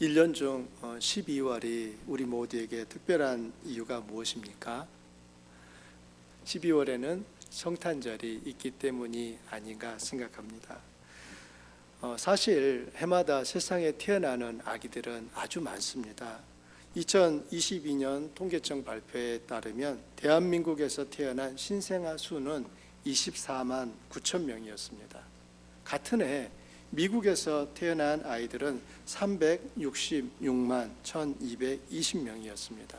1년 중 12월이 우리 모두에게 특별한 이유가 무엇입니까? 12월에는 성탄절이 있기 때문이 아닌가 생각합니다. 사실 해마다 세상에 태어나는 아기들은 아주 많습니다. 2022년 통계청 발표에 따르면 대한민국에서 태어난 신생아 수는 24만 9천 명이었습니다. 같은 해 미국에서 태어난 아이들은 366만 1220명이었습니다.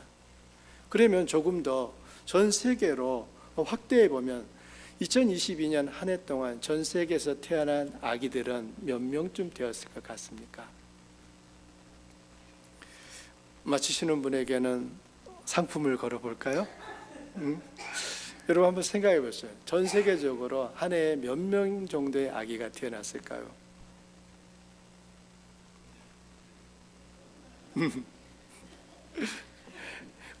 그러면 조금 더 전 세계로 확대해 보면 2022년 한 해 동안 전 세계에서 태어난 아기들은 몇 명쯤 되었을 것 같습니까? 맞히시는 분에게는 상품을 걸어볼까요? 여러분 한번 생각해 보세요. 전 세계적으로 한 해에 몇 명 정도의 아기가 태어났을까요?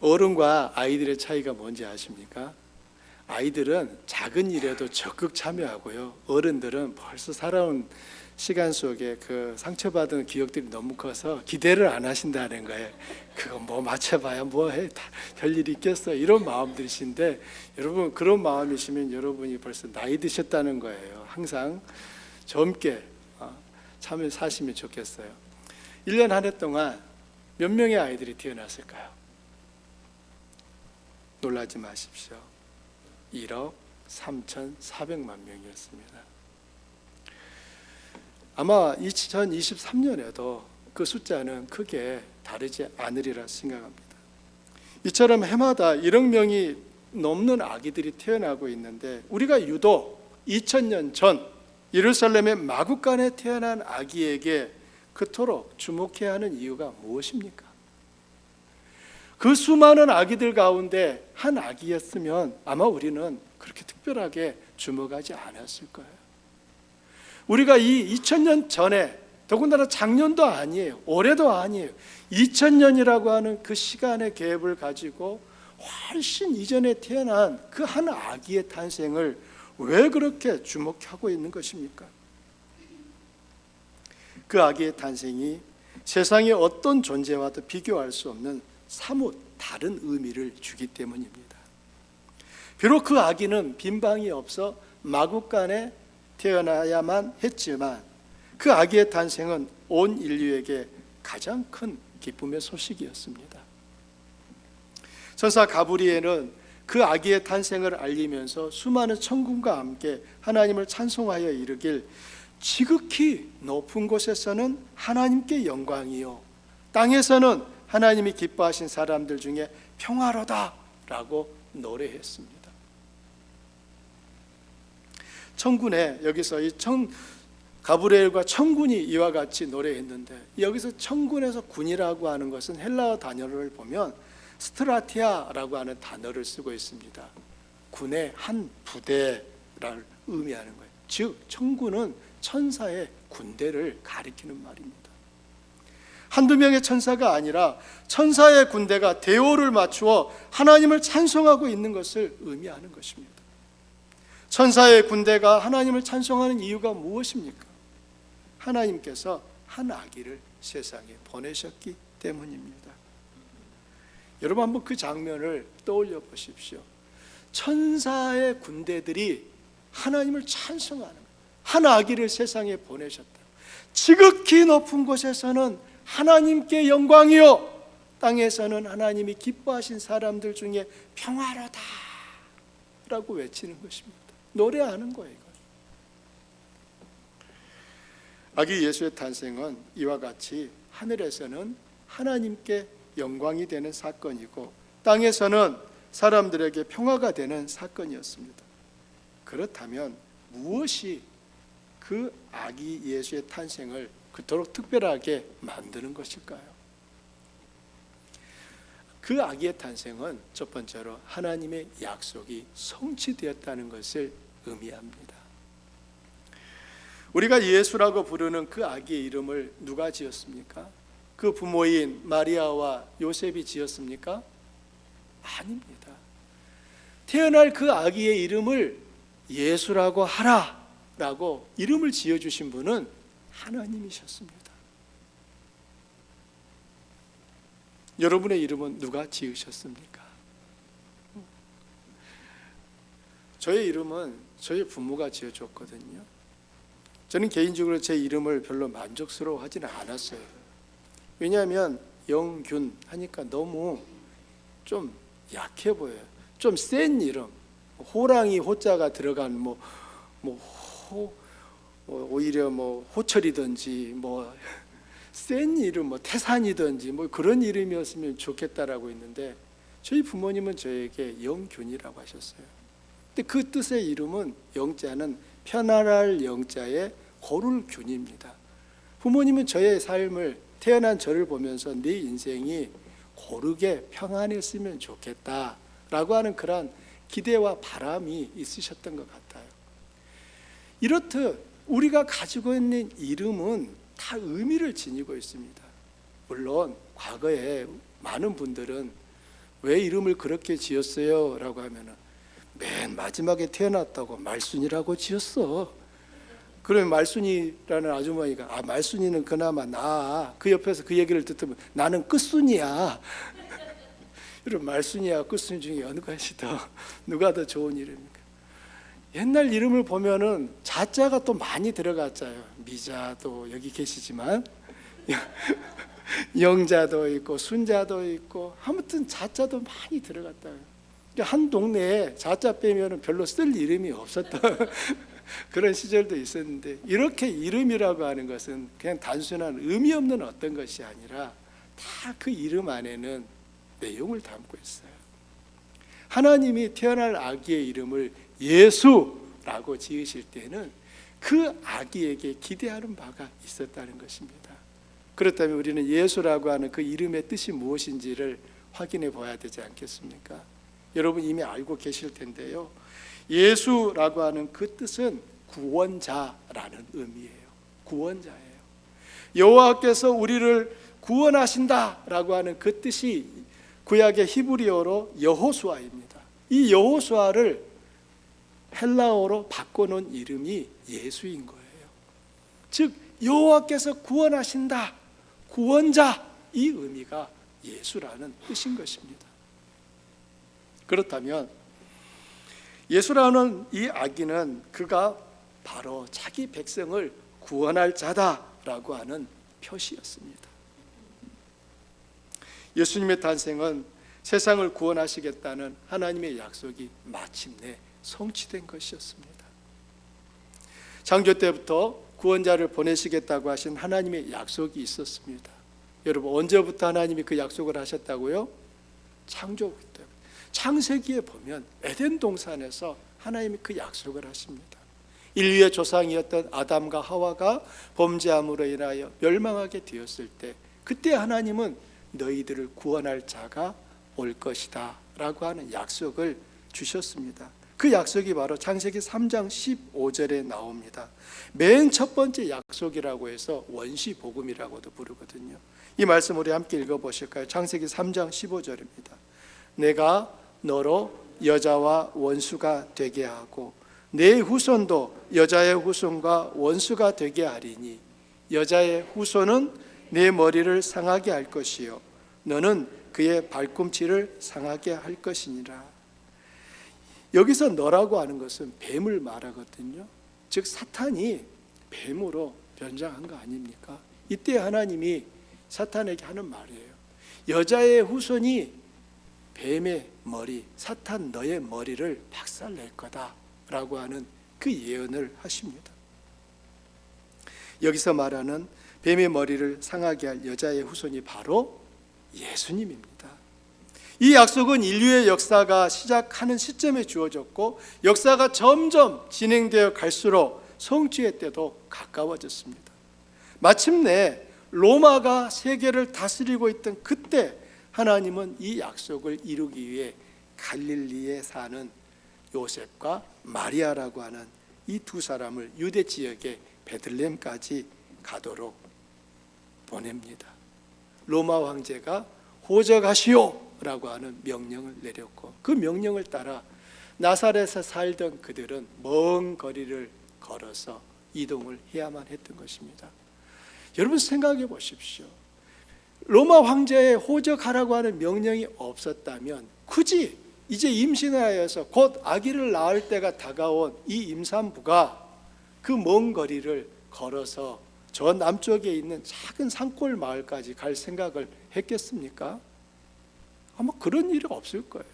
어른과 아이들의 차이가 뭔지 아십니까? 아이들은 작은 일에도 적극 참여하고요, 어른들은 벌써 살아온 시간 속에 그 상처받은 기억들이 너무 커서 기대를 안 하신다는 거예요. 그거 뭐 맞춰봐야 뭐해, 별일 있겠어, 이런 마음들이신데, 여러분 그런 마음이시면 여러분이 벌써 나이 드셨다는 거예요. 항상 젊게 참 사시면 좋겠어요. 1년 한 해 동안 몇 명의 아이들이 태어났을까요? 놀라지 마십시오. 1억 3,400만 명이었습니다. 아마 2023년에도 그 숫자는 크게 다르지 않으리라 생각합니다. 이처럼 해마다 1억 명이 넘는 아기들이 태어나고 있는데, 우리가 유독 2000년 전 예루살렘의 마구간에 태어난 아기에게 그토록 주목해야 하는 이유가 무엇입니까? 그 수많은 아기들 가운데 한 아기였으면 아마 우리는 그렇게 특별하게 주목하지 않았을 거예요. 우리가 이 2000년 전에, 더군다나 작년도 아니에요, 올해도 아니에요, 2000년이라고 하는 그 시간의 갭을 가지고 훨씬 이전에 태어난 그 한 아기의 탄생을 왜 그렇게 주목하고 있는 것입니까? 그 아기의 탄생이 세상의 어떤 존재와도 비교할 수 없는 사뭇 다른 의미를 주기 때문입니다. 비록 그 아기는 빈방이 없어 마구간에 태어나야만 했지만, 그 아기의 탄생은 온 인류에게 가장 큰 기쁨의 소식이었습니다. 천사 가브리엘은 그 아기의 탄생을 알리면서 수많은 천군과 함께 하나님을 찬송하여 이르길, 지극히 높은 곳에서는 하나님께 영광이요, 땅에서는 하나님이 기뻐하신 사람들 중에 평화로다 라고 노래했습니다. 천군에, 여기서 이 가브리엘과 천군이 이와 같이 노래했는데, 여기서 천군에서 군이라고 하는 것은 헬라어 단어를 보면 스트라티아라고 하는 단어를 쓰고 있습니다. 군의 한 부대를 의미하는 거예요. 즉 천군은 천사의 군대를 가리키는 말입니다. 한두 명의 천사가 아니라 천사의 군대가 대오를 맞추어 하나님을 찬송하고 있는 것을 의미하는 것입니다. 천사의 군대가 하나님을 찬송하는 이유가 무엇입니까? 하나님께서 한 아기를 세상에 보내셨기 때문입니다. 여러분 한번 그 장면을 떠올려 보십시오. 천사의 군대들이 하나님을 찬송하는 거예요. 한 아기를 세상에 보내셨다. 지극히 높은 곳에서는 하나님께 영광이요, 땅에서는 하나님이 기뻐하신 사람들 중에 평화로다 라고 외치는 것입니다. 노래하는 거예요. 아기 예수의 탄생은 이와 같이 하늘에서는 하나님께 영광이 되는 사건이고, 땅에서는 사람들에게 평화가 되는 사건이었습니다. 그렇다면 무엇이 그 아기 예수의 탄생을 그토록 특별하게 만드는 것일까요? 그 아기의 탄생은 첫 번째로 하나님의 약속이 성취되었다는 것을 의미합니다. 우리가 예수라고 부르는 그 아기의 이름을 누가 지었습니까? 그 부모인 마리아와 요셉이 지었습니까? 아닙니다. 태어날 그 아기의 이름을 예수라고 하라라고 이름을 지어주신 분은 하나님이셨습니다. 여러분의 이름은 누가 지으셨습니까? 저의 이름은 저희 부모가 지어줬거든요. 저는 개인적으로 제 이름을 별로 만족스러워하지는 않았어요. 왜냐하면 영균 하니까 너무 좀 약해 보여요. 좀 센 이름, 호랑이 호자가 들어간 오히려 호철이든지 센 이름, 태산이든지 그런 이름이었으면 좋겠다라고 했는데 저희 부모님은 저에게 영균이라고 하셨어요. 근데 그 뜻의 이름은 영자는 편안할 영자의 고를균입니다. 부모님은 저의 삶을 태어난 저를 보면서 내 인생이 고르게 평안했으면 좋겠다라고 하는 그런 기대와 바람이 있으셨던 것 같아요. 이렇듯 우리가 가지고 있는 이름은 다 의미를 지니고 있습니다. 물론 과거에 많은 분들은 왜 이름을 그렇게 지었어요? 라고 하면은 맨 마지막에 태어났다고 말순이라고 지었어. 그러면 말순이라는 아주머니가 말순이는 그나마 나아. 그 옆에서 그 얘기를 듣으면 나는 끝순이야. 이런 말순이와 끝순이 중에 어느 것이 누가 더 좋은 이름입니까? 옛날 이름을 보면은 자자가 또 많이 들어갔잖아요. 미자도 여기 계시지만 영자도 있고 순자도 있고 아무튼 자자도 많이 들어갔다. 한 동네에 자자 빼면은 별로 쓸 이름이 없었던 그런 시절도 있었는데, 이렇게 이름이라고 하는 것은 그냥 단순한 의미 없는 어떤 것이 아니라 다 그 이름 안에는 내용을 담고 있어요. 하나님이 태어날 아기의 이름을 예수라고 지으실 때는 그 아기에게 기대하는 바가 있었다는 것입니다. 그렇다면 우리는 예수라고 하는 그 이름의 뜻이 무엇인지를 확인해 봐야 되지 않겠습니까? 여러분 이미 알고 계실 텐데요, 예수라고 하는 그 뜻은 구원자라는 의미예요. 구원자예요. 여호와께서 우리를 구원하신다라고 하는 그 뜻이 구약의 히브리어로 여호수아입니다. 이 여호수아를 헬라어로 바꿔놓은 이름이 예수인 거예요. 즉 여호와께서 구원하신다, 구원자, 이 의미가 예수라는 뜻인 것입니다. 그렇다면 예수라는 이 아기는 그가 바로 자기 백성을 구원할 자다라고 하는 표시였습니다. 예수님의 탄생은 세상을 구원하시겠다는 하나님의 약속이 마침내 성취된 것이었습니다. 창조 때부터 구원자를 보내시겠다고 하신 하나님의 약속이 있었습니다. 여러분 언제부터 하나님이 그 약속을 하셨다고요? 창조 때. 창세기에 보면 에덴 동산에서 하나님이 그 약속을 하십니다. 인류의 조상이었던 아담과 하와가 범죄함으로 인하여 멸망하게 되었을 때, 그때 하나님은 너희들을 구원할 자가 올 것이다 라고 하는 약속을 주셨습니다. 그 약속이 바로 창세기 3장 15절에 나옵니다. 맨 첫 번째 약속이라고 해서 원시복음이라고도 부르거든요. 이 말씀 우리 함께 읽어보실까요? 창세기 3장 15절입니다. 내가 너로 여자와 원수가 되게 하고 내 후손도 여자의 후손과 원수가 되게 하리니 여자의 후손은 내 머리를 상하게 할 것이요 너는 그의 발꿈치를 상하게 할 것이니라. 여기서 너라고 하는 것은 뱀을 말하거든요. 즉 사탄이 뱀으로 변장한 거 아닙니까? 이때 하나님이 사탄에게 하는 말이에요. 여자의 후손이 뱀의 머리, 사탄 너의 머리를 박살낼 거다 라고 하는 그 예언을 하십니다. 여기서 말하는 뱀의 머리를 상하게 할 여자의 후손이 바로 예수님입니다. 이 약속은 인류의 역사가 시작하는 시점에 주어졌고 역사가 점점 진행되어 갈수록 성취의 때도 가까워졌습니다. 마침내 로마가 세계를 다스리고 있던 그때 하나님은 이 약속을 이루기 위해 갈릴리에 사는 요셉과 마리아라고 하는 이 두 사람을 유대 지역의 베들레헴까지 가도록 보냅니다. 로마 황제가 호적하시오 라고 하는 명령을 내렸고 그 명령을 따라 나사렛에 살던 그들은 먼 거리를 걸어서 이동을 해야만 했던 것입니다. 여러분 생각해 보십시오. 로마 황제에 호적하라고 하는 명령이 없었다면 굳이 이제 임신하여서 곧 아기를 낳을 때가 다가온 이 임산부가 그 먼 거리를 걸어서 저 남쪽에 있는 작은 산골 마을까지 갈 생각을 했겠습니까? 아마 그런 일이 없을 거예요.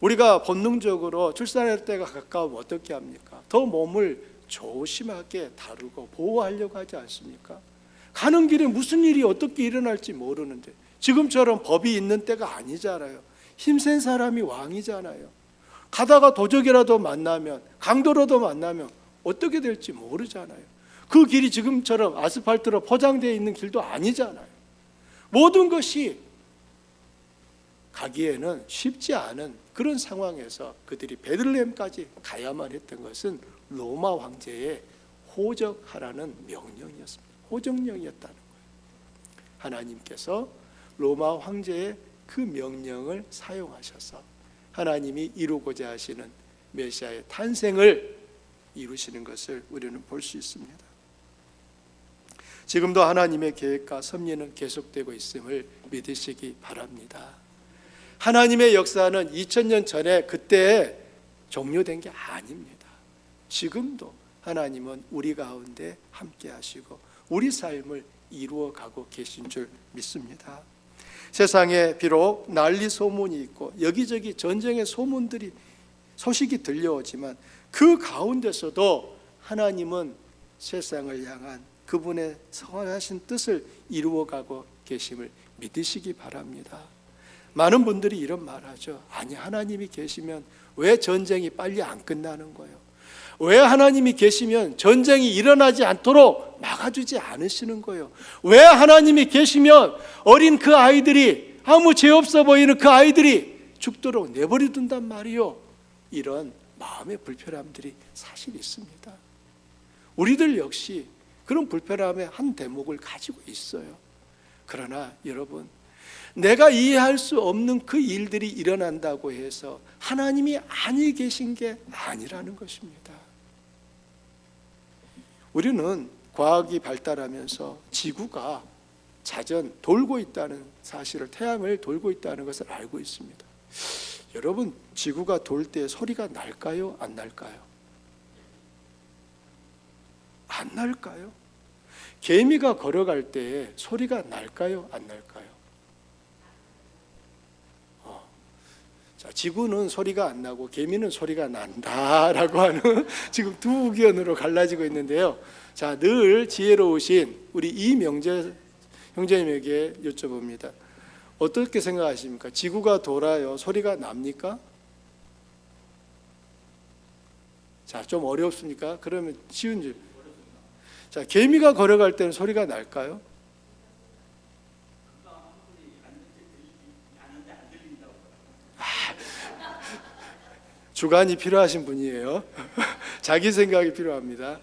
우리가 본능적으로 출산할 때가 가까우면 어떻게 합니까? 더 몸을 조심하게 다루고 보호하려고 하지 않습니까? 가는 길에 무슨 일이 어떻게 일어날지 모르는데, 지금처럼 법이 있는 때가 아니잖아요. 힘센 사람이 왕이잖아요. 가다가 도적이라도 만나면, 강도라도 만나면 어떻게 될지 모르잖아요. 그 길이 지금처럼 아스팔트로 포장되어 있는 길도 아니잖아요. 모든 것이 가기에는 쉽지 않은 그런 상황에서 그들이 베들레헴까지 가야만 했던 것은 로마 황제의 호적하라는 명령이었습니다. 호적령이었다는 거예요. 하나님께서 로마 황제의 그 명령을 사용하셔서 하나님이 이루고자 하시는 메시아의 탄생을 이루시는 것을 우리는 볼 수 있습니다. 지금도 하나님의 계획과 섭리는 계속되고 있음을 믿으시기 바랍니다. 하나님의 역사는 2000년 전에 그때 종료된 게 아닙니다. 지금도 하나님은 우리 가운데 함께 하시고 우리 삶을 이루어가고 계신 줄 믿습니다. 세상에 비록 난리 소문이 있고 여기저기 전쟁의 소식이 들려오지만 그 가운데서도 하나님은 세상을 향한 그분의 선하신 뜻을 이루어가고 계심을 믿으시기 바랍니다. 많은 분들이 이런 말하죠. 아니, 하나님이 계시면 왜 전쟁이 빨리 안 끝나는 거예요? 왜 하나님이 계시면 전쟁이 일어나지 않도록 막아주지 않으시는 거예요? 왜 하나님이 계시면 어린 그 아이들이, 아무 죄 없어 보이는 그 아이들이 죽도록 내버려둔단 말이요? 이런 마음의 불편함들이 사실 있습니다. 우리들 역시 그런 불편함의 한 대목을 가지고 있어요. 그러나 여러분, 내가 이해할 수 없는 그 일들이 일어난다고 해서 하나님이 아니 계신 게 아니라는 것입니다. 우리는 과학이 발달하면서 지구가 자전 돌고 있다는 사실을, 태양을 돌고 있다는 것을 알고 있습니다. 여러분, 지구가 돌 때 소리가 날까요? 안 날까요? 안 날까요? 개미가 걸어갈 때 소리가 날까요? 안 날까요? 자, 지구는 소리가 안 나고 개미는 소리가 난다라고 하는 지금 두 의견으로 갈라지고 있는데요. 자, 늘 지혜로우신 우리 이명재 형제님에게 여쭤봅니다. 어떻게 생각하십니까? 지구가 돌아요, 소리가 납니까? 자, 좀 어렵습니까? 그러면 쉬운 줄. 자, 개미가 걸어갈 때는 소리가 날까요? 주관이 필요하신 분이에요. 자기 생각이 필요합니다.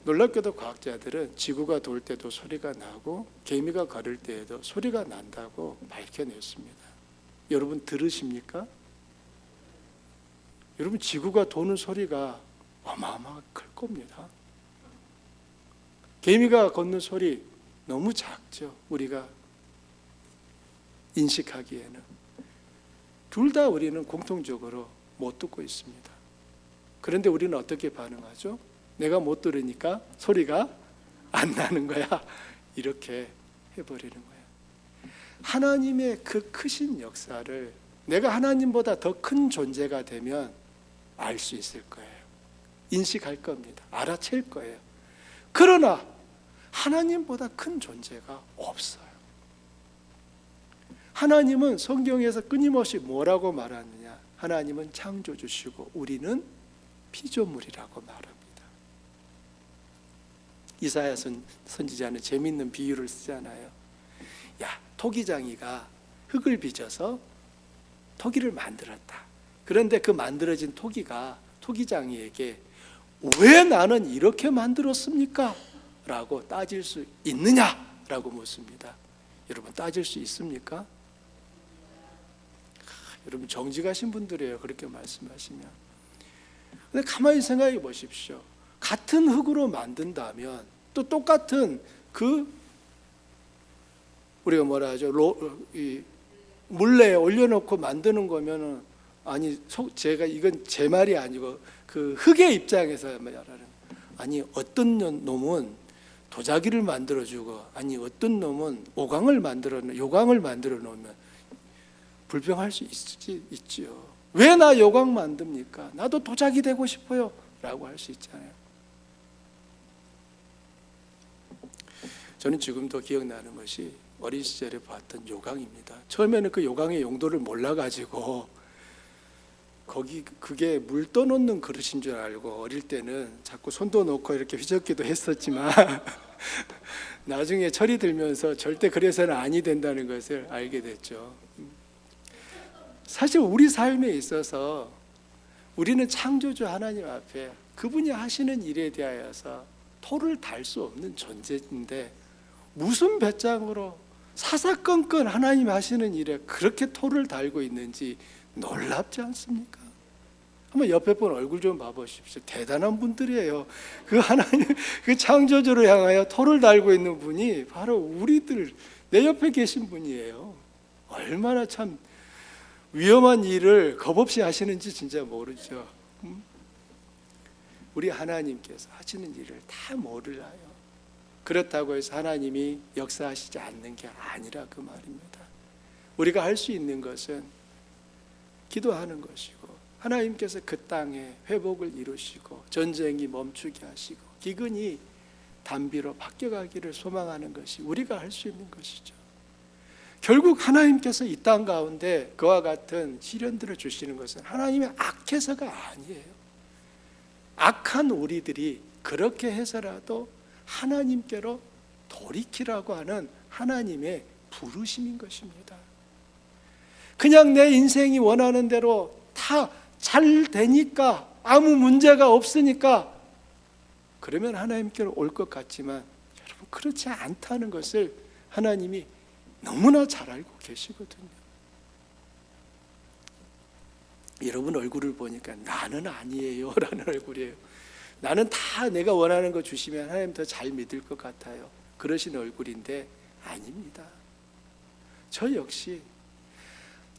놀랍게도 과학자들은 지구가 돌 때도 소리가 나고 개미가 걸을 때에도 소리가 난다고 밝혀냈습니다. 여러분 들으십니까? 여러분, 지구가 도는 소리가 어마어마하게 클 겁니다. 개미가 걷는 소리 너무 작죠. 우리가 인식하기에는. 둘 다 우리는 공통적으로 못 듣고 있습니다. 그런데 우리는 어떻게 반응하죠? 내가 못 들으니까 소리가 안 나는 거야. 이렇게 해버리는 거야. 하나님의 그 크신 역사를 내가 하나님보다 더 큰 존재가 되면 알 수 있을 거예요. 인식할 겁니다. 알아챌 거예요. 그러나 하나님보다 큰 존재가 없어요. 하나님은 성경에서 끊임없이 뭐라고 말하느냐? 하나님은 창조주시고 우리는 피조물이라고 말합니다. 이사야 선지자는 재미있는 비유를 쓰잖아요. 야, 토기장이가 흙을 빚어서 토기를 만들었다. 그런데 그 만들어진 토기가 토기장이에게 왜 나는 이렇게 만들었습니까? 라고 따질 수 있느냐라고 묻습니다. 여러분, 따질 수 있습니까? 여러분, 정지 가신 분들이에요. 그렇게 말씀하시면. 근데 가만히 생각해 보십시오. 같은 흙으로 만든다면 또 똑같은 그 우리가 뭐라 하죠? 물레에 올려놓고 만드는 거면은 아니 제가 이건 제 말이 아니고 그 흙의 입장에서 말하는 아니 어떤 놈은 도자기를 만들어주고 아니 어떤 놈은 요강을 만들어 놓으면 불평할 수 있지요. 왜 나 요강 만듭니까? 나도 도자기 되고 싶어요 라고 할 수 있잖아요. 저는 지금도 기억나는 것이 어린 시절에 봤던 요강입니다. 처음에는 그 요강의 용도를 몰라가지고 그게 물 떠놓는 그릇인 줄 알고 어릴 때는 자꾸 손도 놓고 이렇게 휘젓기도 했었지만 나중에 철이 들면서 절대 그래서는 아니 된다는 것을 알게 됐죠. 사실 우리 삶에 있어서 우리는 창조주 하나님 앞에 그분이 하시는 일에 대하여서 토를 달 수 없는 존재인데 무슨 배짱으로 사사건건 하나님 하시는 일에 그렇게 토를 달고 있는지 놀랍지 않습니까? 한번 옆에 분 얼굴 좀 봐보십시오. 대단한 분들이에요. 그 하나님, 그 창조주를 향하여 토를 달고 있는 분이 바로 우리들, 내 옆에 계신 분이에요. 얼마나 참 위험한 일을 겁없이 하시는지 진짜 모르죠. 우리 하나님께서 하시는 일을 다 모르나요? 그렇다고 해서 하나님이 역사하시지 않는 게 아니라 그 말입니다. 우리가 할 수 있는 것은 기도하는 것이고 하나님께서 그 땅에 회복을 이루시고 전쟁이 멈추게 하시고 기근이 단비로 바뀌어가기를 소망하는 것이 우리가 할 수 있는 것이죠. 결국 하나님께서 이 땅 가운데 그와 같은 시련들을 주시는 것은 하나님의 악해서가 아니에요. 악한 우리들이 그렇게 해서라도 하나님께로 돌이키라고 하는 하나님의 부르심인 것입니다. 그냥 내 인생이 원하는 대로 다 잘 되니까 아무 문제가 없으니까 그러면 하나님께로 올 것 같지만 여러분 그렇지 않다는 것을 하나님이 너무나 잘 알고 계시거든요. 여러분 얼굴을 보니까 나는 아니에요 라는 얼굴이에요. 나는 다 내가 원하는 거 주시면 하나님 더 잘 믿을 것 같아요. 그러신 얼굴인데 아닙니다. 저 역시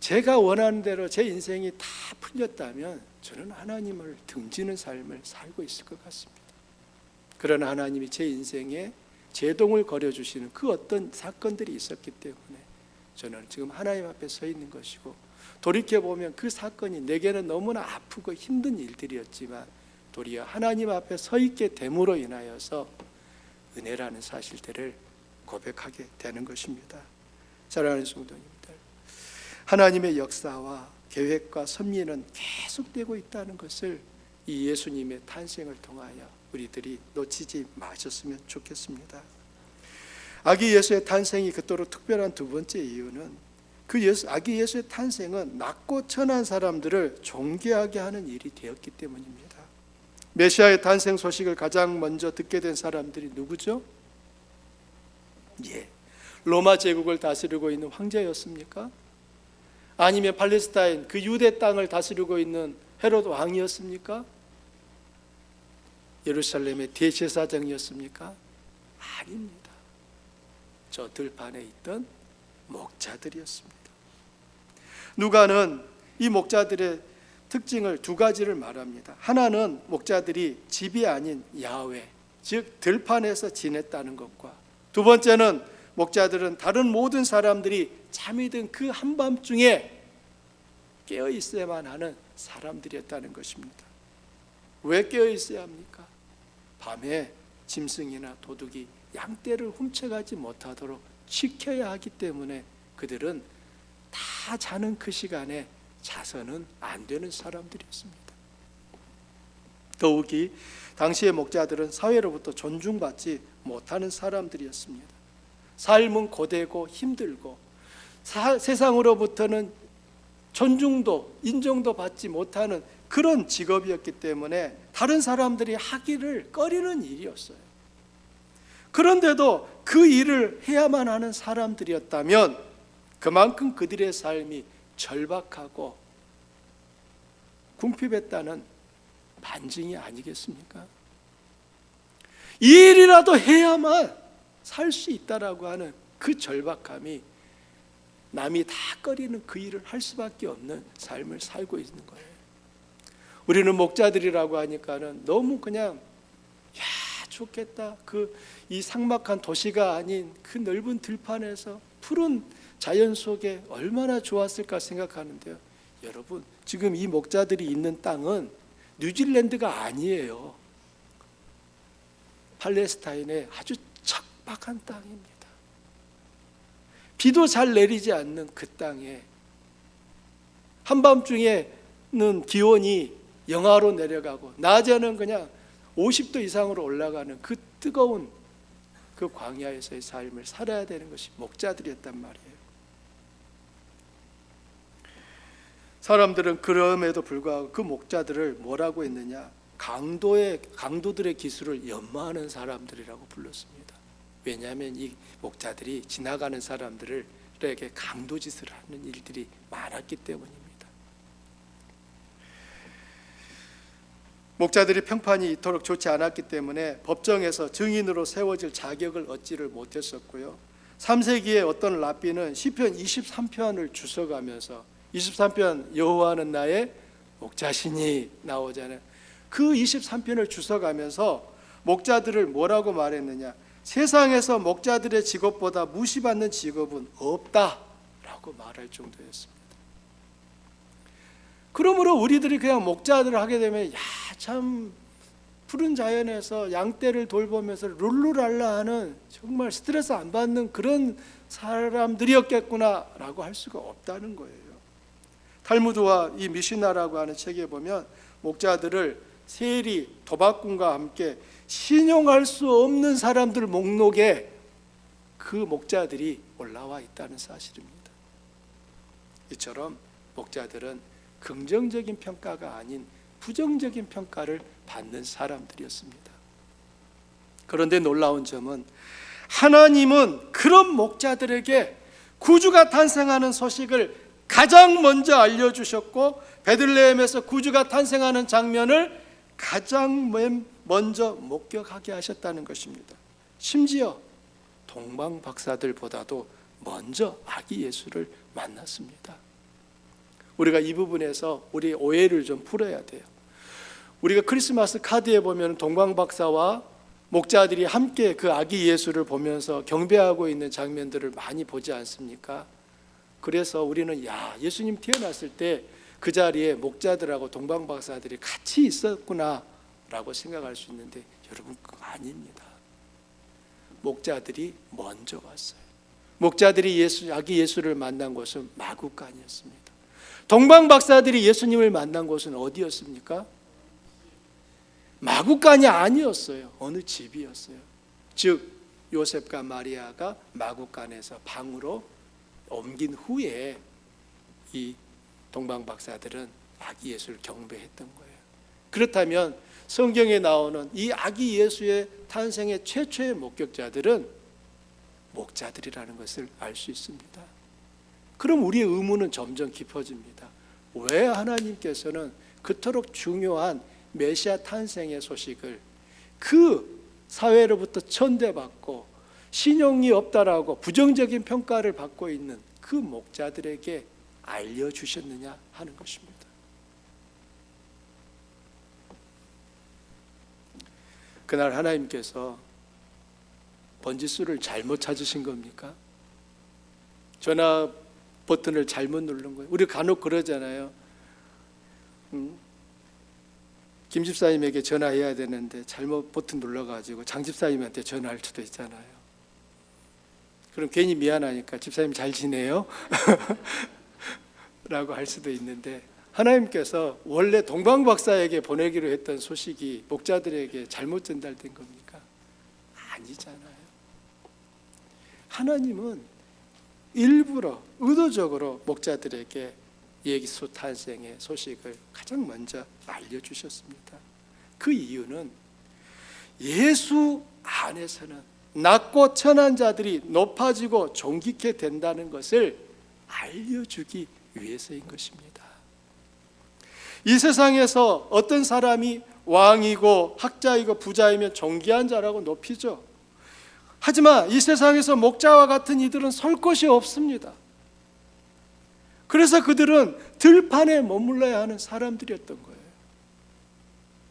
제가 원하는 대로 제 인생이 다 풀렸다면 저는 하나님을 등지는 삶을 살고 있을 것 같습니다. 그러나 하나님이 제 인생에 제동을 걸어주시는 그 어떤 사건들이 있었기 때문에 저는 지금 하나님 앞에 서 있는 것이고 돌이켜보면 그 사건이 내게는 너무나 아프고 힘든 일들이었지만 도리어 하나님 앞에 서 있게 됨으로 인하여서 은혜라는 사실들을 고백하게 되는 것입니다. 사랑하는 성도님들, 하나님의 역사와 계획과 섭리는 계속되고 있다는 것을 이 예수님의 탄생을 통하여 우리들이 놓치지 마셨으면 좋겠습니다. 아기 예수의 탄생이 그토록 특별한 두 번째 이유는 아기 예수의 탄생은 낮고 천한 사람들을 존귀하게 하는 일이 되었기 때문입니다. 메시아의 탄생 소식을 가장 먼저 듣게 된 사람들이 누구죠? 로마 제국을 다스리고 있는 황제였습니까? 아니면 팔레스타인 그 유대 땅을 다스리고 있는 헤롯 왕이었습니까? 예루살렘의 대제사장이었습니까? 아닙니다. 저 들판에 있던 목자들이었습니다. 누가는 이 목자들의 특징을 두 가지를 말합니다. 하나는 목자들이 집이 아닌 야외, 즉 들판에서 지냈다는 것과 두 번째는 목자들은 다른 모든 사람들이 잠이 든 그 한밤중에 깨어 있어야만 하는 사람들이었다는 것입니다. 왜 깨어 있어야 합니까? 밤에 짐승이나 도둑이 양떼를 훔쳐가지 못하도록 지켜야 하기 때문에 그들은 다 자는 그 시간에 자서는 안 되는 사람들이었습니다. 더욱이 당시의 목자들은 사회로부터 존중받지 못하는 사람들이었습니다. 삶은 고되고 힘들고 세상으로부터는 존중도 인정도 받지 못하는 그런 직업이었기 때문에 다른 사람들이 하기를 꺼리는 일이었어요. 그런데도 그 일을 해야만 하는 사람들이었다면 그만큼 그들의 삶이 절박하고 궁핍했다는 반증이 아니겠습니까? 이 일이라도 해야만 살 수 있다라고 하는 그 절박함이 남이 다 꺼리는 그 일을 할 수밖에 없는 삶을 살고 있는 거예요. 우리는 목자들이라고 하니까는 너무 그냥 야 좋겠다, 이 삭막한 도시가 아닌 그 넓은 들판에서 푸른 자연 속에 얼마나 좋았을까 생각하는데요. 여러분, 지금 이 목자들이 있는 땅은 뉴질랜드가 아니에요. 팔레스타인의 아주 척박한 땅입니다. 비도 잘 내리지 않는 그 땅에 한밤중에는 기온이 영하로 내려가고 낮에는 그냥 50도 이상으로 올라가는 그 뜨거운 그 광야에서의 삶을 살아야 되는 것이 목자들이었단 말이에요. 사람들은 그럼에도 불구하고 그 목자들을 뭐라고 했느냐? 강도들의 기술을 연마하는 사람들이라고 불렀습니다. 왜냐하면 이 목자들이 지나가는 사람들에게 강도짓을 하는 일들이 많았기 때문입니다. 목자들이 평판이 이토록 좋지 않았기 때문에 법정에서 증인으로 세워질 자격을 얻지를 못했었고요. 3세기에 어떤 랍비는 시편 23편을 주워가면서 23편 여호와는 나의 목자시니 나오잖아요. 그 23편을 주워가면서 목자들을 뭐라고 말했느냐? 세상에서 목자들의 직업보다 무시받는 직업은 없다라고 말할 정도였습니다. 그러므로 우리들이 그냥 목자들을 하게 되면 참 푸른 자연에서 양떼를 돌보면서 룰루랄라 하는 정말 스트레스 안 받는 그런 사람들이었겠구나라고 할 수가 없다는 거예요. 탈무드와 이 미시나라고 하는 책에 보면 목자들을 세리, 도박꾼과 함께 신용할 수 없는 사람들 목록에 그 목자들이 올라와 있다는 사실입니다. 이처럼 목자들은 긍정적인 평가가 아닌 부정적인 평가를 받는 사람들이었습니다. 그런데 놀라운 점은 하나님은 그런 목자들에게 구주가 탄생하는 소식을 가장 먼저 알려주셨고 베들레헴에서 구주가 탄생하는 장면을 가장 먼저 목격하게 하셨다는 것입니다. 심지어 동방박사들보다도 먼저 아기 예수를 만났습니다. 우리가 이 부분에서 우리 오해를 좀 풀어야 돼요. 우리가 크리스마스 카드에 보면 동방박사와 목자들이 함께 그 아기 예수를 보면서 경배하고 있는 장면들을 많이 보지 않습니까? 그래서 우리는 예수님 태어났을 때 그 자리에 목자들하고 동방박사들이 같이 있었구나 라고 생각할 수 있는데 여러분 그거 아닙니다. 목자들이 먼저 왔어요. 목자들이 아기 예수를 만난 곳은 마구간이었습니다. 동방박사들이 예수님을 만난 곳은 어디였습니까? 마구간이 아니었어요. 어느 집이었어요. 즉 요셉과 마리아가 마구간에서 방으로 옮긴 후에 이 동방박사들은 아기 예수를 경배했던 거예요. 그렇다면 성경에 나오는 이 아기 예수의 탄생의 최초의 목격자들은 목자들이라는 것을 알 수 있습니다. 그럼 우리의 의문은 점점 깊어집니다. 왜 하나님께서는 그토록 중요한 메시아 탄생의 소식을 그 사회로부터 천대받고 신용이 없다라고 부정적인 평가를 받고 있는 그 목자들에게 알려주셨느냐 하는 것입니다. 그날 하나님께서 번지수를 잘못 찾으신 겁니까? 전화 버튼을 잘못 누른 거예요. 우리 간혹 그러잖아요. 김 집사님에게 전화해야 되는데 잘못 버튼 눌러가지고 장 집사님한테 전화할 수도 있잖아요. 그럼 괜히 미안하니까 집사님 잘 지내요? 라고 할 수도 있는데 하나님께서 원래 동방박사에게 보내기로 했던 소식이 목자들에게 잘못 전달된 겁니까? 아니잖아요. 하나님은 일부러 의도적으로 목자들에게 예수 탄생의 소식을 가장 먼저 알려주셨습니다. 그 이유는 예수 안에서는 낮고 천한 자들이 높아지고 존귀케 된다는 것을 알려주기 위해서인 것입니다. 이 세상에서 어떤 사람이 왕이고 학자이고 부자이면 존귀한 자라고 높이죠. 하지만 이 세상에서 목자와 같은 이들은 설 곳이 없습니다. 그래서 그들은 들판에 머물러야 하는 사람들이었던 거예요.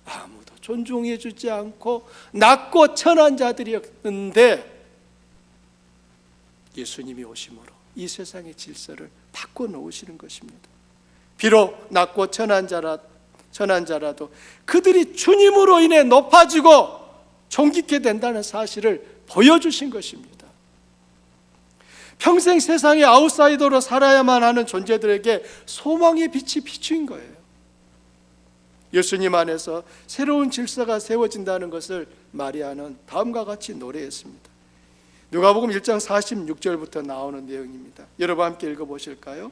아무도 존중해 주지 않고 낮고 천한 자들이었는데 예수님이 오심으로 이 세상의 질서를 바꿔놓으시는 것입니다. 비록 낮고 천한 자라도 그들이 주님으로 인해 높아지고 존귀케 된다는 사실을 보여주신 것입니다. 평생 세상의 아웃사이더로 살아야만 하는 존재들에게 소망의 빛이 비추인 거예요. 예수님 안에서 새로운 질서가 세워진다는 것을 마리아는 다음과 같이 노래했습니다. 누가복음 1장 46절부터 나오는 내용입니다. 여러분 함께 읽어보실까요?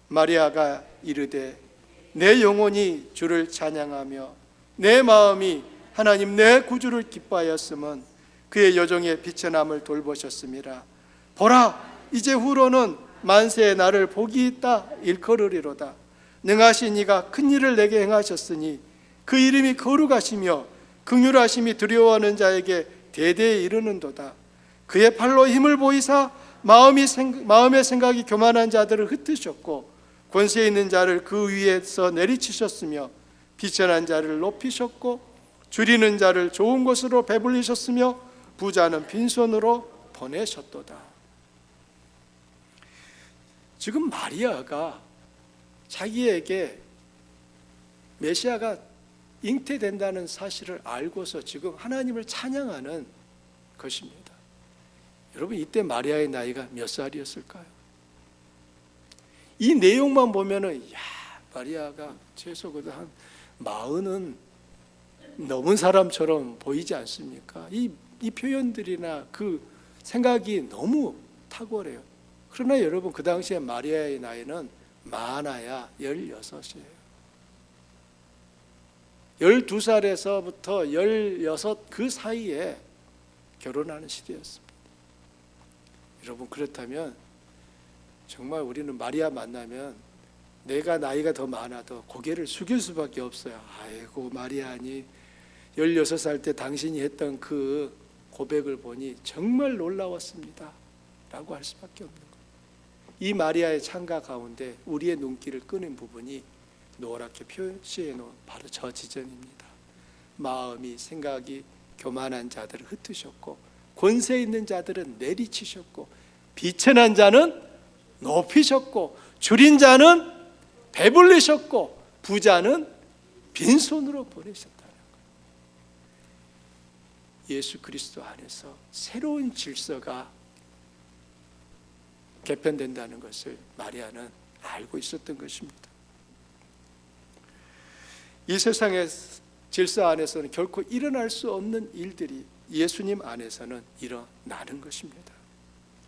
마리아가 이르되 내 영혼이 주를 찬양하며 내 마음이 하나님 내 구주를 기뻐하였음은 그의 여종의 비천함을 돌보셨음이라. 보라, 이제 후로는 만세의 나를 복이 있다 일컬으리로다. 능하신 이가 큰 일을 내게 행하셨으니 그 이름이 거룩하시며 긍휼하심이 두려워하는 자에게 대대에 이르는도다. 그의 팔로 힘을 보이사 마음의 생각이 교만한 자들을 흩으셨고 권세 있는 자를 그 위에서 내리치셨으며 비천한 자를 높이셨고 줄이는 자를 좋은 곳으로 배불리셨으며 부자는 빈손으로 보내셨도다. 지금 마리아가 자기에게 메시아가 잉태된다는 사실을 알고서 지금 하나님을 찬양하는 것입니다. 여러분, 이때 마리아의 나이가 몇 살이었을까요? 이 내용만 보면은 마리아가 최소 한 40은 넘은 사람처럼 보이지 않습니까? 이 표현들이나 그 생각이 너무 탁월해요. 그러나 여러분, 그 당시에 마리아의 나이는 많아야 16이에요. 12살에서부터 16 그 사이에 결혼하는 시대였습니다. 여러분, 그렇다면 정말 우리는 마리아 만나면 내가 나이가 더 많아도 고개를 숙일 수밖에 없어요. 아이고, 마리아니 16살 때 당신이 했던 그 고백을 보니 정말 놀라웠습니다 라고 할 수밖에 없는 거예요. 이 마리아의 창가 가운데 우리의 눈길을 끄는 부분이 노랗게 표시해 놓은 바로 저 지점입니다. 마음이 생각이 교만한 자들을 흩으셨고 권세 있는 자들은 내리치셨고 비천한 자는 높이셨고 줄인 자는 배불리셨고 부자는 빈손으로 보내셨다는 거예요. 예수 그리스도 안에서 새로운 질서가 개편된다는 것을 마리아는 알고 있었던 것입니다. 이 세상의 질서 안에서는 결코 일어날 수 없는 일들이 예수님 안에서는 일어나는 것입니다.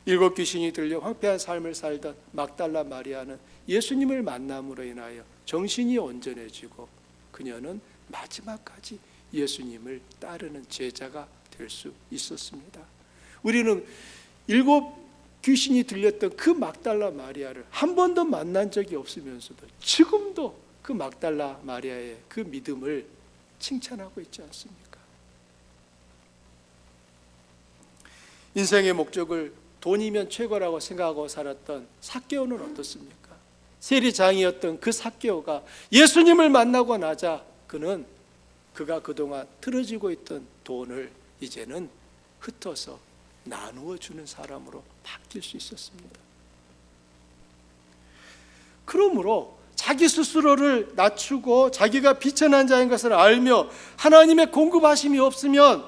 7 귀신이 들려 황폐한 삶을 살던 막달라 마리아는 예수님을 만남으로 인하여 정신이 온전해지고 그녀는 마지막까지 예수님을 따르는 제자가 될 수 있었습니다. 우리는 7 귀신이 들렸던 그 막달라 마리아를 한 번도 만난 적이 없으면서도 지금도 그 막달라 마리아의 그 믿음을 칭찬하고 있지 않습니까? 인생의 목적을 돈이면 최고라고 생각하고 살았던 삭개오는 어떻습니까? 세리장이었던 그 삭개오가 예수님을 만나고 나자 그가 그동안 틀어지고 있던 돈을 이제는 흩어서 나누어 주는 사람으로 바뀔 수 있었습니다. 그러므로 자기 스스로를 낮추고 자기가 비천한 자인 것을 알며 하나님의 공급하심이 없으면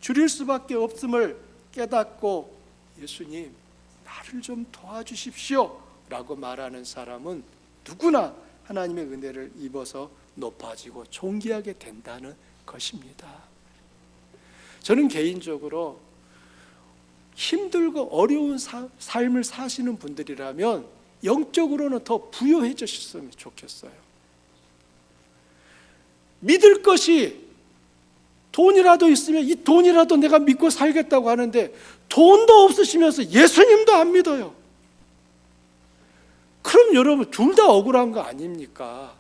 줄일 수밖에 없음을 깨닫고 예수님, 나를 좀 도와주십시오 라고 말하는 사람은 누구나 하나님의 은혜를 입어서 높아지고 존귀하게 된다는 것입니다. 저는 개인적으로 힘들고 어려운 삶을 사시는 분들이라면 영적으로는 더 부유해지셨으면 좋겠어요. 믿을 것이 돈이라도 있으면 이 돈이라도 내가 믿고 살겠다고 하는데 돈도 없으시면서 예수님도 안 믿어요. 그럼 여러분 둘 다 억울한 거 아닙니까?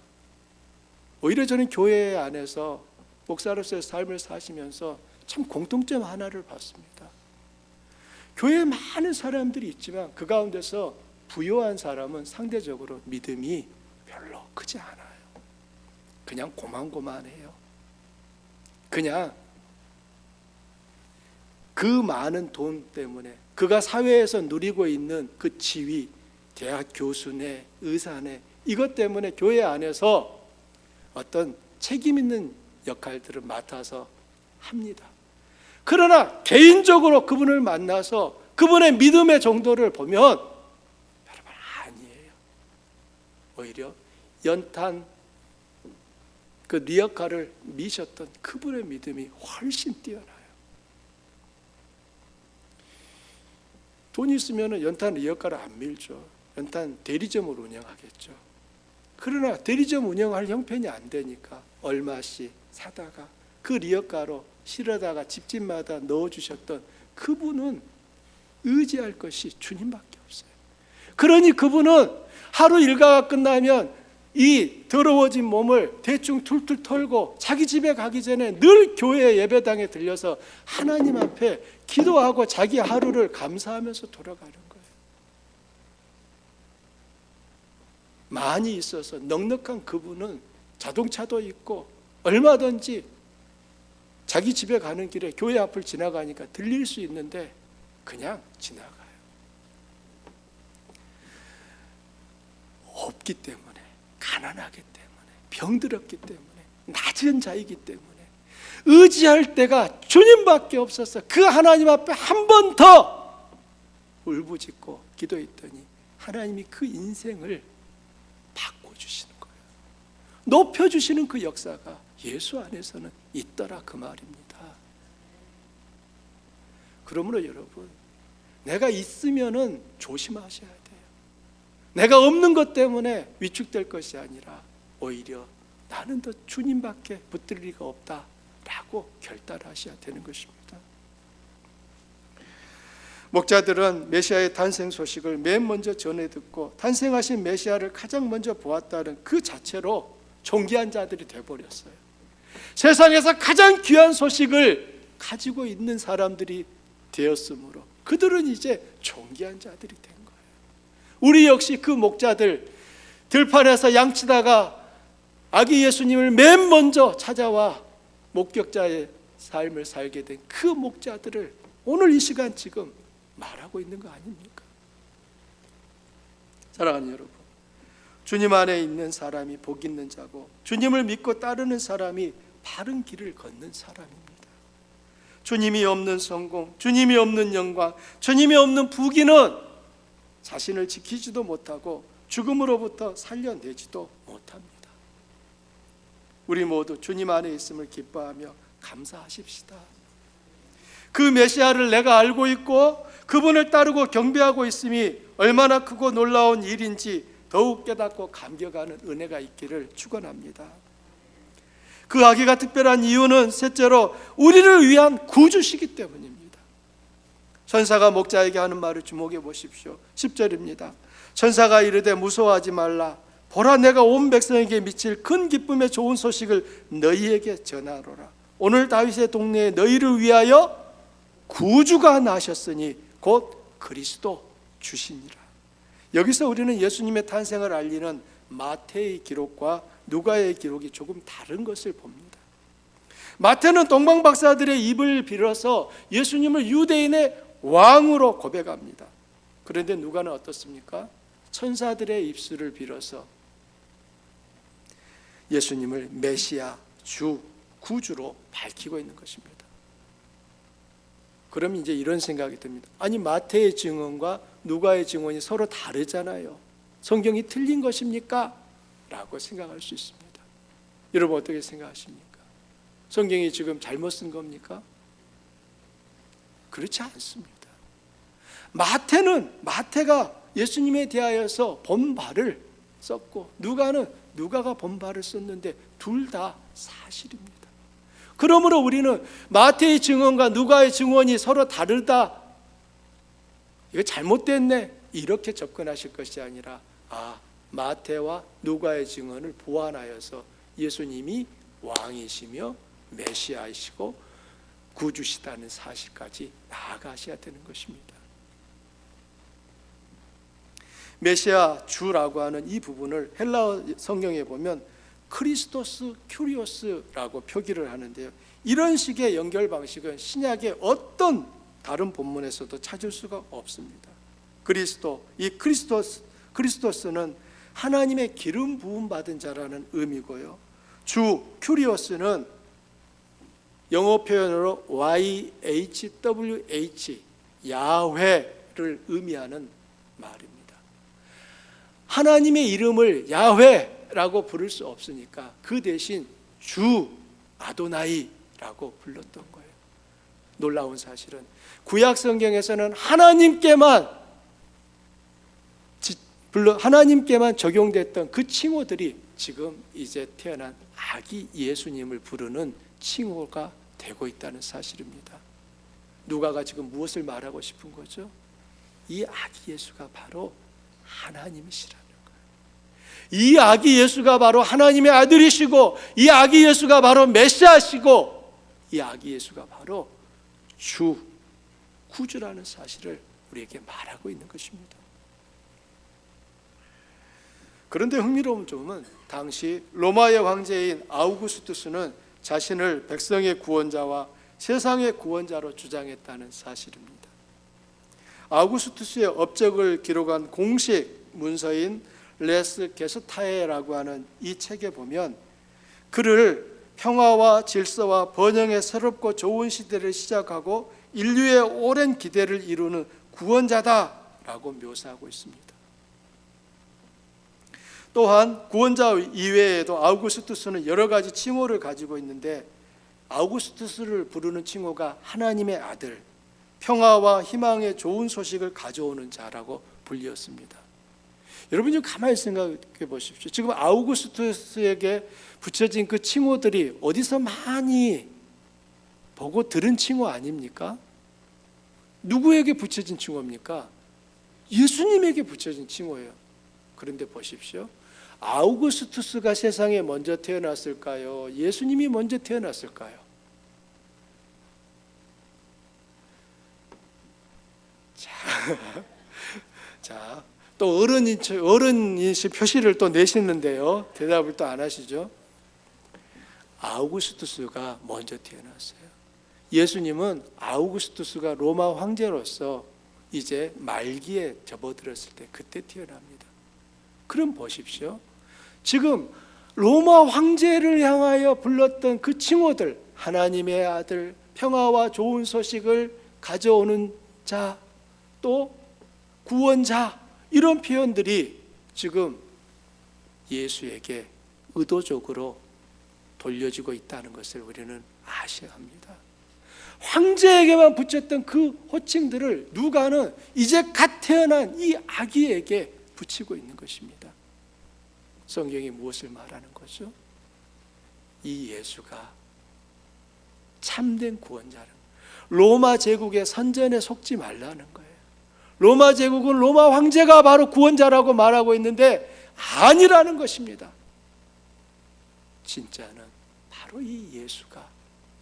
오히려 저는 교회 안에서 목사로서의 삶을 사시면서 참 공통점 하나를 봤습니다. 교회에 많은 사람들이 있지만 그 가운데서 부요한 사람은 상대적으로 믿음이 별로 크지 않아요. 그냥 고만고만해요. 그냥 그 많은 돈 때문에 그가 사회에서 누리고 있는 그 지위, 대학 교수네, 의사네, 이것 때문에 교회 안에서 어떤 책임 있는 역할들을 맡아서 합니다. 그러나 개인적으로 그분을 만나서 그분의 믿음의 정도를 보면 여러분 아니에요. 오히려 연탄 그 리어카를 미셨던 그분의 믿음이 훨씬 뛰어나요. 돈이 있으면 연탄 리어카를 안 밀죠. 연탄 대리점을 운영하겠죠. 그러나 대리점 운영할 형편이 안 되니까 얼마씩 사다가 그 리어카로 실어다가 집집마다 넣어주셨던 그분은 의지할 것이 주님밖에 없어요. 그러니 그분은 하루 일과가 끝나면 이 더러워진 몸을 대충 툴툴 털고 자기 집에 가기 전에 늘 교회 예배당에 들려서 하나님 앞에 기도하고 자기 하루를 감사하면서 돌아가는 거예요. 많이 있어서 넉넉한 그분은 자동차도 있고 얼마든지 자기 집에 가는 길에 교회 앞을 지나가니까 들릴 수 있는데 그냥 지나가요. 없기 때문에, 가난하기 때문에, 병들었기 때문에, 낮은 자이기 때문에 의지할 때가 주님밖에 없어서 그 하나님 앞에 한 번 더 울부짖고 기도했더니 하나님이 그 인생을 바꿔주시는 거예요. 높여주시는 그 역사가 예수 안에서는 있더라 그 말입니다. 그러므로 여러분, 내가 있으면은 조심하셔야 돼요. 내가 없는 것 때문에 위축될 것이 아니라 오히려 나는 더 주님밖에 붙들 리가 없다라고 결단하셔야 되는 것입니다. 목자들은 메시아의 탄생 소식을 맨 먼저 전해 듣고 탄생하신 메시아를 가장 먼저 보았다는 그 자체로 존귀한 자들이 되어버렸어요. 세상에서 가장 귀한 소식을 가지고 있는 사람들이 되었으므로 그들은 이제 존귀한 자들이 된 거예요. 우리 역시 그 목자들, 들판에서 양치다가 아기 예수님을 맨 먼저 찾아와 목격자의 삶을 살게 된 그 목자들을 오늘 이 시간 지금 말하고 있는 거 아닙니까? 사랑하는 여러분, 주님 안에 있는 사람이 복 있는 자고 주님을 믿고 따르는 사람이 바른 길을 걷는 사람입니다. 주님이 없는 성공, 주님이 없는 영광, 주님이 없는 부귀는 자신을 지키지도 못하고 죽음으로부터 살려내지도 못합니다. 우리 모두 주님 안에 있음을 기뻐하며 감사하십시다. 그 메시아를 내가 알고 있고 그분을 따르고 경배하고 있음이 얼마나 크고 놀라운 일인지 더욱 깨닫고 감격하는 은혜가 있기를 축원합니다. 그 아기가 특별한 이유는 셋째로 우리를 위한 구주시기 때문입니다. 천사가 목자에게 하는 말을 주목해 보십시오. 10절입니다. 천사가 이르되 무서워하지 말라. 보라, 내가 온 백성에게 미칠 큰 기쁨의 좋은 소식을 너희에게 전하노라. 오늘 다윗의 동네에 너희를 위하여 구주가 나셨으니 곧 그리스도 주시니라. 여기서 우리는 예수님의 탄생을 알리는 마태의 기록과 누가의 기록이 조금 다른 것을 봅니다. 마태는 동방박사들의 입을 빌어서 예수님을 유대인의 왕으로 고백합니다. 그런데 누가는 어떻습니까? 천사들의 입술을 빌어서 예수님을 메시아, 주, 구주로 밝히고 있는 것입니다. 그럼 이제 이런 생각이 듭니다. 아니, 마태의 증언과 누가의 증언이 서로 다르잖아요. 성경이 틀린 것입니까? 라고 생각할 수 있습니다. 여러분 어떻게 생각하십니까? 성경이 지금 잘못 쓴 겁니까? 그렇지 않습니다. 마태가 예수님에 대하여서 본바를 썼고 누가는 누가가 본바를 썼는데 둘 다 사실입니다. 그러므로 우리는 마태의 증언과 누가의 증언이 서로 다르다, 이거 잘못됐네, 이렇게 접근하실 것이 아니라 마태와 누가의 증언을 보완하여서 예수님이 왕이시며 메시아이시고 구주시다는 사실까지 나아가셔야 되는 것입니다. 메시아 주라고 하는 이 부분을 헬라어 성경에 보면 크리스토스 큐리오스라고 표기를 하는데요. 이런 식의 연결 방식은 신약의 어떤 다른 본문에서도 찾을 수가 없습니다. 이 크리스토스는 하나님의 기름 부음 받은 자라는 의미고요. 주 큐리오스는 영어 표현으로 YHWH 야훼를 의미하는 말입니다. 하나님의 이름을 야훼라고 부를 수 없으니까 그 대신 주 아도나이라고 불렀던 거예요. 놀라운 사실은 구약 성경에서는 하나님께만 적용됐던 그 칭호들이 지금 이제 태어난 아기 예수님을 부르는 칭호가 되고 있다는 사실입니다. 누가가 지금 무엇을 말하고 싶은 거죠? 이 아기 예수가 바로 하나님이시라는 거예요. 이 아기 예수가 바로 하나님의 아들이시고, 이 아기 예수가 바로 메시아시고, 이 아기 예수가 바로 주 구주라는 사실을 우리에게 말하고 있는 것입니다. 그런데 흥미로운 점은 당시 로마의 황제인 아우구스투스는 자신을 백성의 구원자와 세상의 구원자로 주장했다는 사실입니다. 아우구스투스의 업적을 기록한 공식 문서인 레스 게스타에라고 하는 이 책에 보면 그를 평화와 질서와 번영의 새롭고 좋은 시대를 시작하고 인류의 오랜 기대를 이루는 구원자다라고 묘사하고 있습니다. 또한 구원자 이외에도 아우구스투스는 여러 가지 칭호를 가지고 있는데, 아우구스투스를 부르는 칭호가 하나님의 아들, 평화와 희망의 좋은 소식을 가져오는 자라고 불렸습니다. 여러분 좀 가만히 생각해 보십시오. 지금 아우구스투스에게 붙여진 그 칭호들이 어디서 많이 보고 들은 칭호 아닙니까? 누구에게 붙여진 칭호입니까? 예수님에게 붙여진 칭호예요. 그런데 보십시오. 아우구스투스가 세상에 먼저 태어났을까요? 예수님이 먼저 태어났을까요? 자, 또 어른인식 표시를 또 내시는데요. 대답을 또 안 하시죠. 아우구스투스가 먼저 태어났어요. 예수님은 아우구스투스가 로마 황제로서 이제 말기에 접어들었을 때 그때 태어납니다. 그럼 보십시오. 지금 로마 황제를 향하여 불렀던 그 칭호들, 하나님의 아들, 평화와 좋은 소식을 가져오는 자, 또 구원자, 이런 표현들이 지금 예수에게 의도적으로 돌려지고 있다는 것을 우리는 아셔야 합니다. 황제에게만 붙였던 그 호칭들을 누가는 이제 갓 태어난 이 아기에게 붙이고 있는 것입니다. 성경이 무엇을 말하는 거죠? 이 예수가 참된 구원자는 로마 제국의 선전에 속지 말라는 거예요. 로마 제국은 로마 황제가 바로 구원자라고 말하고 있는데 아니라는 것입니다. 진짜는 바로 이 예수가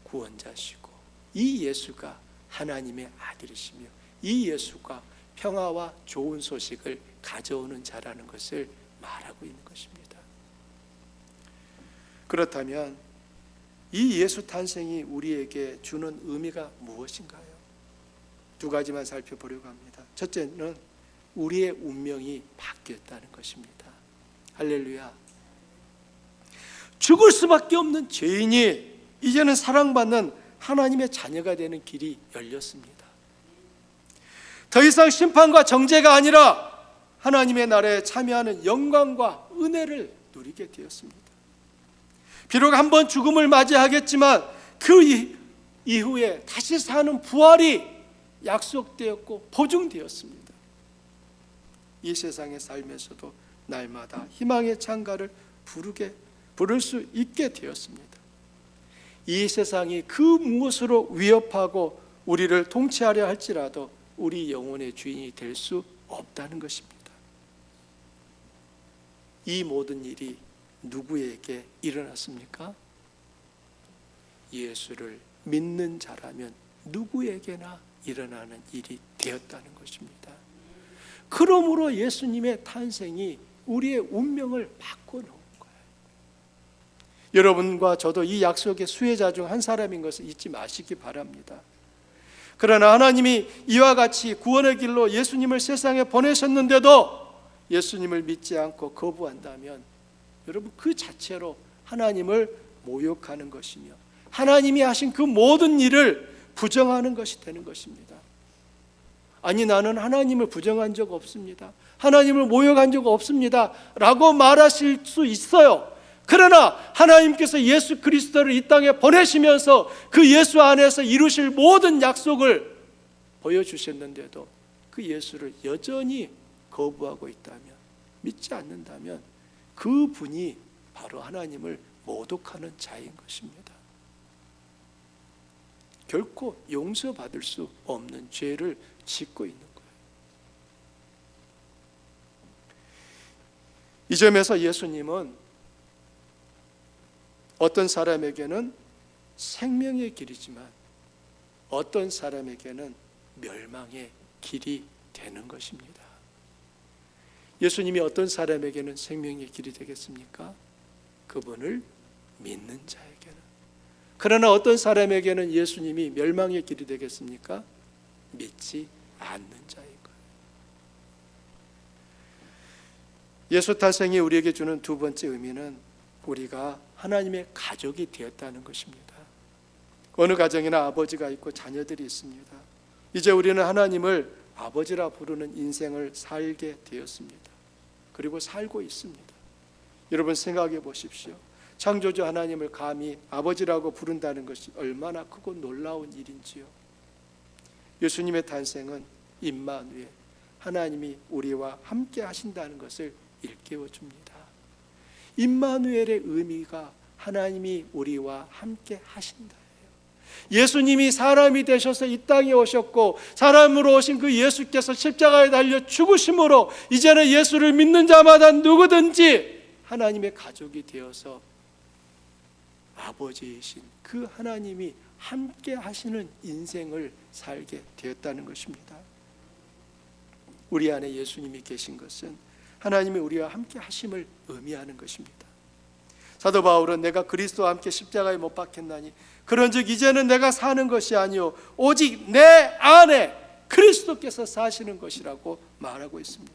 구원자시고, 이 예수가 하나님의 아들이시며, 이 예수가 평화와 좋은 소식을 가져오는 자라는 것을 말하고 있는 것입니다. 그렇다면 이 예수 탄생이 우리에게 주는 의미가 무엇인가요? 두 가지만 살펴보려고 합니다. 첫째는 우리의 운명이 바뀌었다는 것입니다. 할렐루야. 죽을 수밖에 없는 죄인이 이제는 사랑받는 하나님의 자녀가 되는 길이 열렸습니다. 더 이상 심판과 정죄가 아니라 하나님의 나라에 참여하는 영광과 은혜를 누리게 되었습니다. 비록 한번 죽음을 맞이하겠지만 그 이후에 다시 사는 부활이 약속되었고 보증되었습니다. 이 세상의 삶에서도 날마다 희망의 창가를 부를 수 있게 되었습니다. 이 세상이 그 무엇으로 위협하고 우리를 통치하려 할지라도 우리 영혼의 주인이 될 수 없다는 것입니다. 이 모든 일이 누구에게 일어났습니까? 예수를 믿는 자라면 누구에게나 일어나는 일이 되었다는 것입니다. 그러므로 예수님의 탄생이 우리의 운명을 바꿔놓은 거예요. 여러분과 저도 이 약속의 수혜자 중 한 사람인 것을 잊지 마시기 바랍니다. 그러나 하나님이 이와 같이 구원의 길로 예수님을 세상에 보내셨는데도 예수님을 믿지 않고 거부한다면 여러분 그 자체로 하나님을 모욕하는 것이며 하나님이 하신 그 모든 일을 부정하는 것이 되는 것입니다. 아니 나는 하나님을 부정한 적 없습니다. 하나님을 모욕한 적 없습니다 라고 말하실 수 있어요. 그러나 하나님께서 예수 그리스도를 이 땅에 보내시면서 그 예수 안에서 이루실 모든 약속을 보여주셨는데도 그 예수를 여전히 거부하고 있다면, 믿지 않는다면 그 분이 바로 하나님을 모독하는 자인 것입니다. 결코 용서받을 수 없는 죄를 짓고 있는 거예요. 이 점에서 예수님은 어떤 사람에게는 생명의 길이지만 어떤 사람에게는 멸망의 길이 되는 것입니다. 예수님이 어떤 사람에게는 생명의 길이 되겠습니까? 그분을 믿는 자에게는. 그러나 어떤 사람에게는 예수님이 멸망의 길이 되겠습니까? 믿지 않는 자인 거예요. 예수 탄생이 우리에게 주는 두 번째 의미는 우리가 하나님의 가족이 되었다는 것입니다. 어느 가정에나 아버지가 있고 자녀들이 있습니다. 이제 우리는 하나님을 아버지라 부르는 인생을 살게 되었습니다. 그리고 살고 있습니다. 여러분 생각해 보십시오. 창조주 하나님을 감히 아버지라고 부른다는 것이 얼마나 크고 놀라운 일인지요. 예수님의 탄생은 임마누엘, 하나님이 우리와 함께 하신다는 것을 일깨워 줍니다. 임마누엘의 의미가 하나님이 우리와 함께 하신다예요. 예수님이 사람이 되셔서 이 땅에 오셨고 사람으로 오신 그 예수께서 십자가에 달려 죽으심으로 이제는 예수를 믿는 자마다 누구든지 하나님의 가족이 되어서 아버지이신 그 하나님이 함께 하시는 인생을 살게 되었다는 것입니다. 우리 안에 예수님이 계신 것은 하나님이 우리와 함께 하심을 의미하는 것입니다. 사도 바울은 내가 그리스도와 함께 십자가에 못 박혔나니 그런즉 이제는 내가 사는 것이 아니요 오직 내 안에 그리스도께서 사시는 것이라고 말하고 있습니다.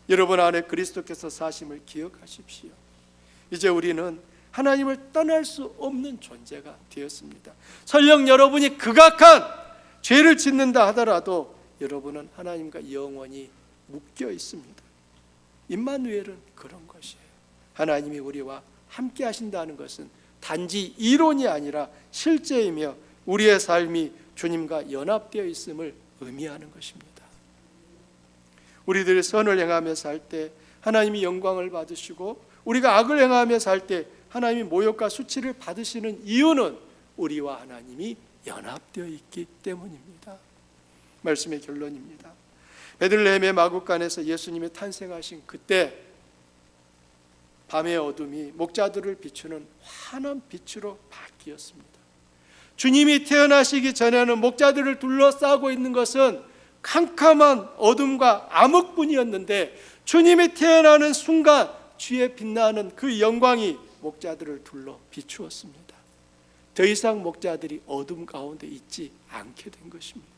여러분 안에 그리스도께서 사심을 기억하십시오. 이제 우리는 하나님을 떠날 수 없는 존재가 되었습니다. 설령 여러분이 극악한 죄를 짓는다 하더라도 여러분은 하나님과 영원히 묶여 있습니다. 임마누엘은 그런 것이에요. 하나님이 우리와 함께 하신다는 것은 단지 이론이 아니라 실제이며 우리의 삶이 주님과 연합되어 있음을 의미하는 것입니다. 우리들이 선을 행하며 살 때 하나님이 영광을 받으시고 우리가 악을 행하며 살 때 하나님이 모욕과 수치를 받으시는 이유는 우리와 하나님이 연합되어 있기 때문입니다. 말씀의 결론입니다. 베들레헴의 마구간에서 예수님이 탄생하신 그때 밤의 어둠이 목자들을 비추는 환한 빛으로 바뀌었습니다. 주님이 태어나시기 전에는 목자들을 둘러싸고 있는 것은 캄캄한 어둠과 암흑뿐이었는데 주님이 태어나는 순간 주의 빛나는 그 영광이 목자들을 둘러 비추었습니다. 더 이상 목자들이 어둠 가운데 있지 않게 된 것입니다.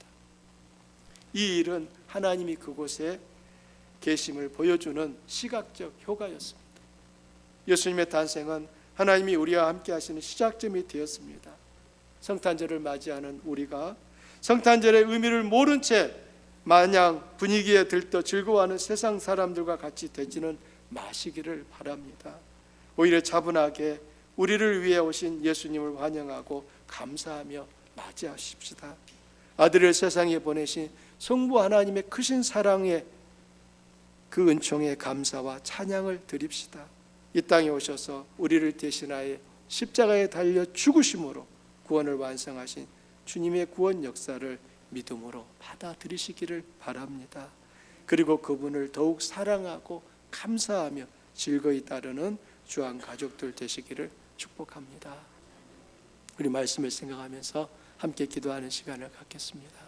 이 일은 하나님이 그곳에 계심을 보여주는 시각적 효과였습니다. 예수님의 탄생은 하나님이 우리와 함께 하시는 시작점이 되었습니다. 성탄절을 맞이하는 우리가 성탄절의 의미를 모른 채 마냥 분위기에 들떠 즐거워하는 세상 사람들과 같이 되지는 마시기를 바랍니다. 오히려 차분하게 우리를 위해 오신 예수님을 환영하고 감사하며 맞이하십시다. 아들을 세상에 보내신 성부 하나님의 크신 사랑에 그 은총에 감사와 찬양을 드립시다. 이 땅에 오셔서 우리를 대신하여 십자가에 달려 죽으심으로 구원을 완성하신 주님의 구원 역사를 믿음으로 받아들이시기를 바랍니다. 그리고 그분을 더욱 사랑하고 감사하며 즐거이 따르는 주안 가족들 되시기를 축복합니다. 우리 말씀을 생각하면서 함께 기도하는 시간을 갖겠습니다.